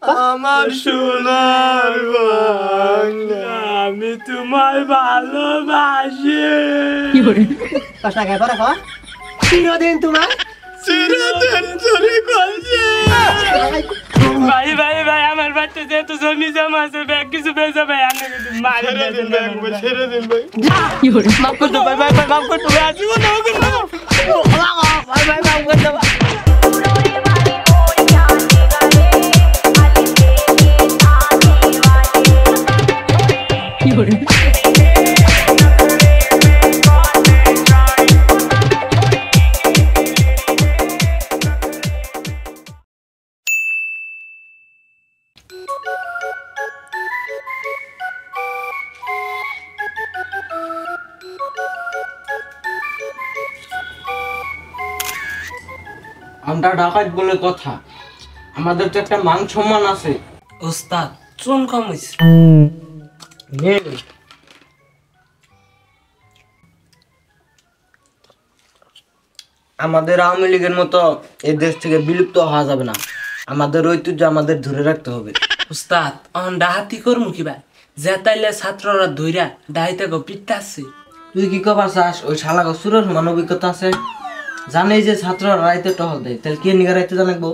আমার সোনার বাংলা আমি তোমায় ভালোবাসি। কষ্ট লাগে পরে কর চিরদিন তোমার চিরদিন চুরি করছে। ভাই ভাই ভাই আমার বাচ্চা যেহেতু জমি জমা আছে ব্যাগ কিছু বেঁচে ভাই আমি ছেড়ে দিন ভাই ছেড়ে দিন ভাই মাফ করতে ভাই ভাই ভাই মাফ করতে ভাই আজীবন ভাই ভাই মাফ করতে ভাই। আমরা ডাকাত বলে কথা, আমাদের তো একটা মান সম্মান আছে। ওস্তাদ চুন কম হইছে। আমাদের আওয়ামী লীগের মতো এই দেশ থেকে বিলুপ্ত হওয়া যাবে না। আমাদের ঐতিহ্য আমাদের ধরে রাখতে হবে। ওস্তাদ অন ডাহাতি করমু কি ভাই যে তাইলে ছাত্ররা ধইরা ডাইতে গো পিটতে আসছে। তুই কি কবার চাস? ওই শালা সুরের সমান অভিজ্ঞতা আছে, জানে যে ছাত্ররা রাইতে টহল দেয়, তাহলে কে নিগা রাইতে জানাকবো?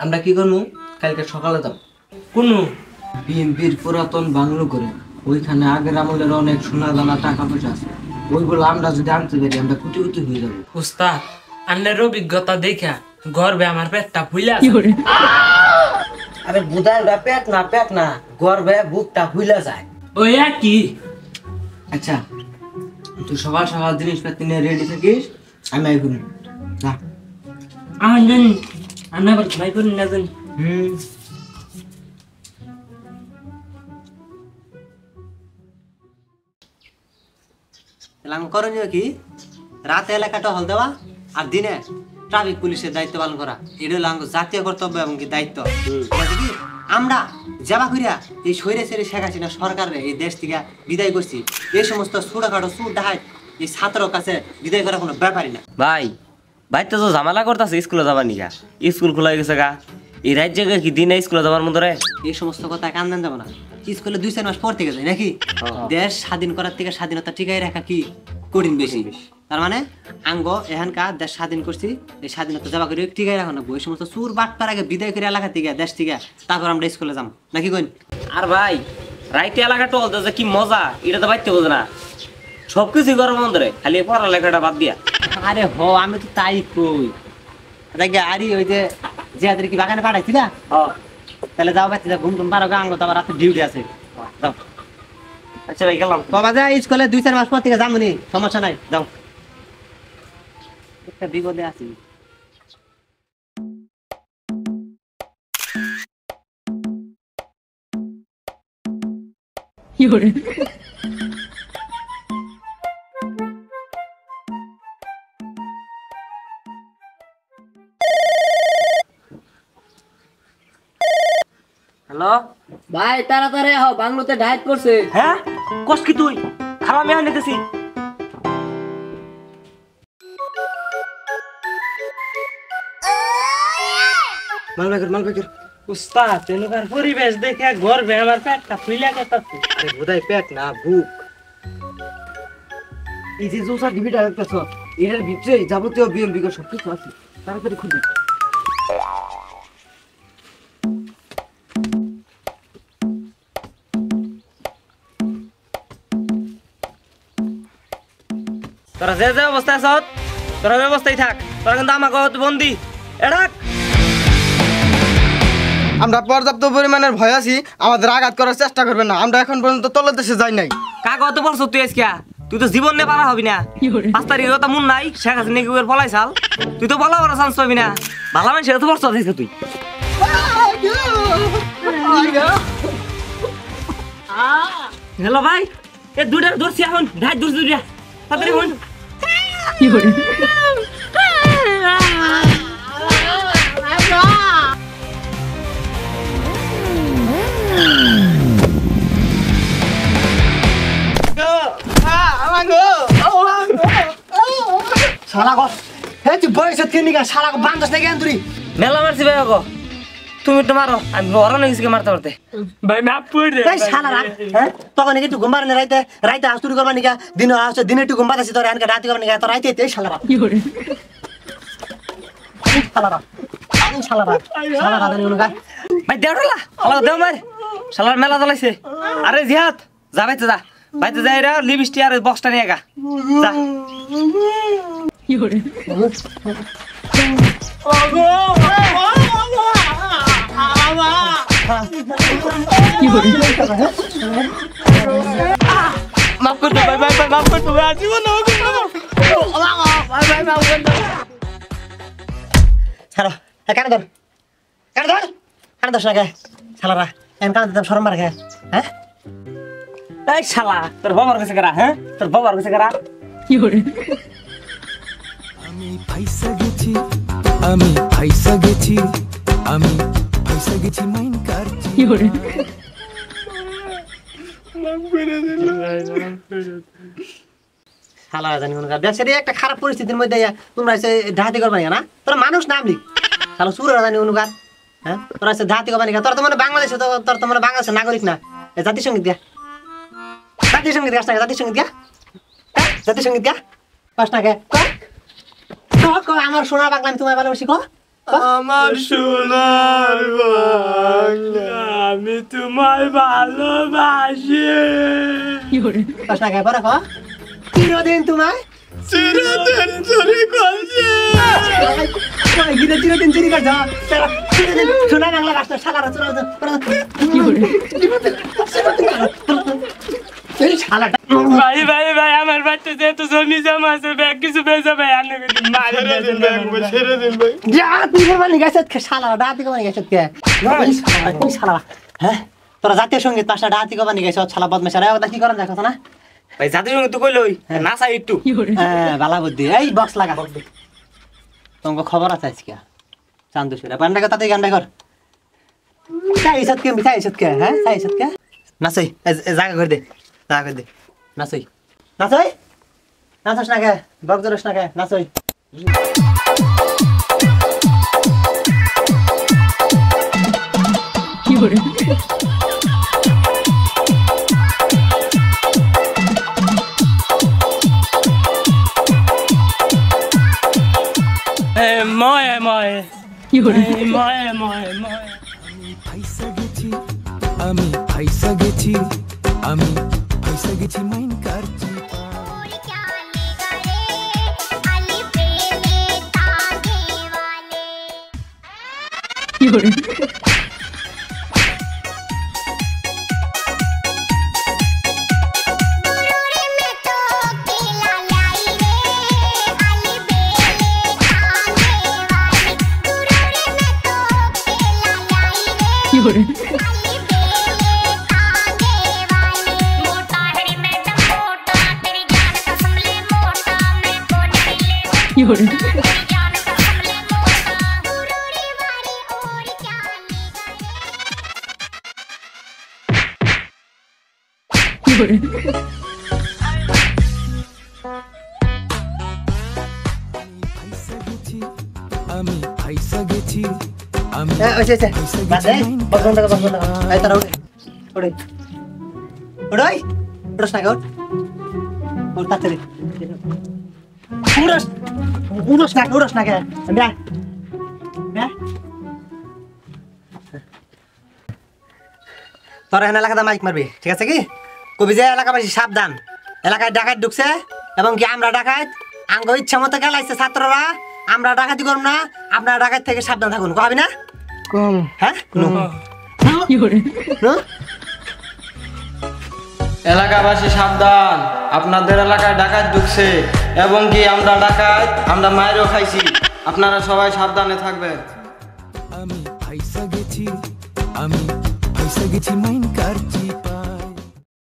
আমরা কি করবো? কালকে সকালে যাব কোনো বিএমপির পুরাতন বাংলো করে, ওইখানে আগের আমলের অনেক সোনা দানা টাকা পয়সা আছে, ওইগুলো আমরা যদি আনতে পারি আমরা কোটি কোটি হয়ে যাবো। ওস্তাদ আন্নের অভিজ্ঞতা দেখা গর্বে আমার পেটটা ফুইলা। আরে বুধাই পেট না গর্বে বুকটা ফুইলা যায়। ওই কি আচ্ছা তুই সকাল সকাল জিনিসপাতি নিয়ে রেডি থাকিস, আমি আইব যা। আমার জানি আমি আবার ভাই করি না জানি। করণীয় কি রাতে এলাকাটা হল দেওয়া আর দিনে ট্রাফিক পুলিশের দায়িত্ব পালন করা, এটা হলো আমাদের জাতীয় কর্তব্য এবং কি দায়িত্ব। কি আমরা যাবা করিয়া এই সৈরে ছেড়ে শেখ হাসিনা সরকারের এই দেশ থেকে বিদায় করছি, এই সমস্ত ছোটখাটো সুর ডাহাই এই ছাত্রর কাছে বিদায় করা কোনো ব্যাপারই না। ভাই বাইতে তো ঝামেলা করতেছে স্কুলে যাবার নিকা, স্কুল খোলা গেছে গা, এই রাজ্যে কি দিনে স্কুলে যাবার মতো রে? এই সমস্ত কথা কান্দেন যাবো না, স্কুলে 2-4 মাস পর থেকে যায় নাকি? দেশ স্বাধীন করার থেকে স্বাধীনতা টিকাই রাখা কি কঠিন বেশি? তার মানে আঙ্গ এখানকার দেশ স্বাধীন করছি, এই স্বাধীনতা যাবা করে টিকাই রাখো না। এই সমস্ত সুর বাটপার আগে বিদায় করে এলাকা থেকে দেশ থেকে তারপর আমরা স্কুলে যাবো নাকি কইন? আর ভাই রাইতে এলাকা টল যে কি মজা এটা তো বাইতে বোঝে না, সবকিছু গরম বন্ধ রে, খালি পড়ালেখাটা বাদ দিয়া। আরে হো আমি তো তাই কই, দেখে আরে ওই যে জিয়াদের কি বাগানে পাঠাইছি না, তাহলে যাও বাচ্চা ঘুম ঘুম পারো গা, আঙ্গ তো আবার রাতে ডিউটি আছে। যাও আচ্ছা ভাই গেলাম। বাবা যা স্কুলে 2-4 মাস পর থেকে যাবো নি, সমস্যা নাই, যাও। একটা বিপদে আছি। হ্যালো ভাই তাড়াতাড়ি আহ, বাংলোতে ডায়েট করছে। হ্যাঁ কস কি তুই খারাপ মেয়া নিতেছি। মালবেকের উস্তাদ এলাকার পরিবেশ দেখে গর্বে আমার পেটটা ফুইলা গেছে। বুধাই পেট না বুক। এই যে জোসা ডিবিটা রাখতেছ এটার ভিতরে যাবতীয় বিএমপি সবকিছু আছে, তাড়াতাড়ি খুঁজে। তোরা যে যে অবস্থায় আছ তোরা ব্যবস্থায় থাক, তোরা কিন্তু আমাকে বন্দি এড়াক। আমরা পর্যাপ্ত পরিমাণের ভয় আছি, আমাদের আঘাত করার চেষ্টা করবেন না। আমরা এখন পর্যন্ত তলের দেশে যাই নাই। কাগজ পড়ছ তুই আজকে, তুই তো জীবন নিয়ে পারা হবি না। 5 তারিখের কথা মন নাই, শেখ হাসিনা কি করে পলাই চাল, তুই তো বলা বড় চান্স পাবি না। ভালো মানুষ তো পড়ছ দিয়েছে তুই। হ্যালো ভাই এ দুইটা ধরছি এখন, ঢাই ধরছি দুইটা তাড়াতাড়ি হন। শালা গো হে তুই বয়সত কে নিগা শালা গো বান্দস না জ্ঞান তুই মেলা মারছি ভাই গো, তুমি তো মারো আমি বড় না কিছু মারতে পারতে ভাই মাপ করে দে এই শালারা হ্যাঁ তখন একটু ঘুম পারে না রাইতে হাস চুরি করবা নিকা দিনে একটু ঘুম পাতাছি তোর এনকা রাতে করবা নিকা তোর রাইতে এই শালারা শালারা শালারা জানি উনকা ভাই দেও ঢালা হালা দেও মার শালার মেলা জ্বালাইছে আরে জিহাদ যা বাইতে যা বাইতে যাই রে লিপস্টিক আর বক্সটা নিয়ে গা যা মাপ করে দে ভাই ভাই ভাই মাপ করে দে ভাই জীবন না ভাই ভাই মাপ করে দে ছাড়ো কানে ধর কানে ধর শালা শালারা এনকা দিতাম শরম মার হ্যাঁ এই শালা তোর বাবার কাছে করা হ্যাঁ তোর বাবার কাছে করা আমি ফাইসা গেছি আমি ফাইসা গেছি আমি ফাইসা গেছি মাইন কারছি শালারা জানি উনকা দেশের একটা খারাপ পরিস্থিতির মধ্যে তোমরা এসে ডাহাতি করবা না তোরা মানুষ নামলি শালা সুরা জানি উনকা হ্যাঁ তোরা এসে ডাহাতি করবা না তোরা তো মানে বাংলাদেশে তোর তো মানে বাংলাদেশের নাগরিক না জাতিসংগীত দিয়া জাতিসংগীত গাছ না জাতিসংগীত গা জাতিসংগীত গা পাঁচ টাকা আমার সোনার বাংলা আমি তোমায় ভালোবাসি কো আমার সোনার বাংলা আমি তোমায় ভালোবাসি পাঁচ টাকা পরে কো চিরদিন তোমায় চিরদিন চুরি করছে চিরদিন চুরি করছ সোনার বাংলা গাছ শালারা শালাটা ভাই ভাই ভাই আমার বাচ্চা যেহেতু জমি জমা আছে ব্যাগ কিছু বেজা ভাই আনে মারে দেন ছেড়ে দিন ভাই যা তুই মানে গেছে শালারা ডাহাতি করবা গেছে কে শালারা হ্যাঁ তোরা জাতীয় সঙ্গীত পাঁচটা ডাহাতি করবা গেছে শালা বদমাশারা ওটা কি করেন দেখো না ভাই জাতির সঙ্গে তুই কইলই না চাই একটু হ্যাঁ বালা বুদ্ধি এই বক্স লাগা তোমাকে খবর আছে আজকে চান্দু সুরা পান্ডা কথা গান কর চাই সৎকে মিঠাই সৎকে হ্যাঁ চাই সৎকে নাচই জায়গা করে দে জায়গা করে দে নাচই নাচই নাচস না কে বক জরস না কে নাচই ময় ময় ময় ময় ময় আমি ফাইসা গেছি আমি ফাইসা গেছি আমি ফাইসা গেছি মাইন কারছি আমি ফাইসা গেছি আমি ওইছে বাস এই বন্ধ কর এই তারা ওড়ে ওড়ে ওড়াই ওড়স না কর ওর তাড়াতাড়ি উড়স না কে না না তোরা এখানে এলাকাতে মাইক মারবি ঠিক আছে কি কবি যে এলাকাবাসী সাবধান এলাকায় ডাকাত ঢুকছে এবং কি আমরা ডাকাত আঙ্গ ইচ্ছা মতো গেলাইছে ছাত্ররা আমরা ডাকাতি করব না আপনারা ডাকাত থেকে সাবধান থাকুন কবি না কম হ্যাঁ এলাকাবাসী সাবধান, আপনাদের এলাকায় ডাকাত ঢুকছে এবং কি আমরা ডাকাত, আমরা মায়েরও খাইছি, আপনারা সবাই সাবধানে থাকবেন। আমি ফাইসা গেছি মাইন কারছি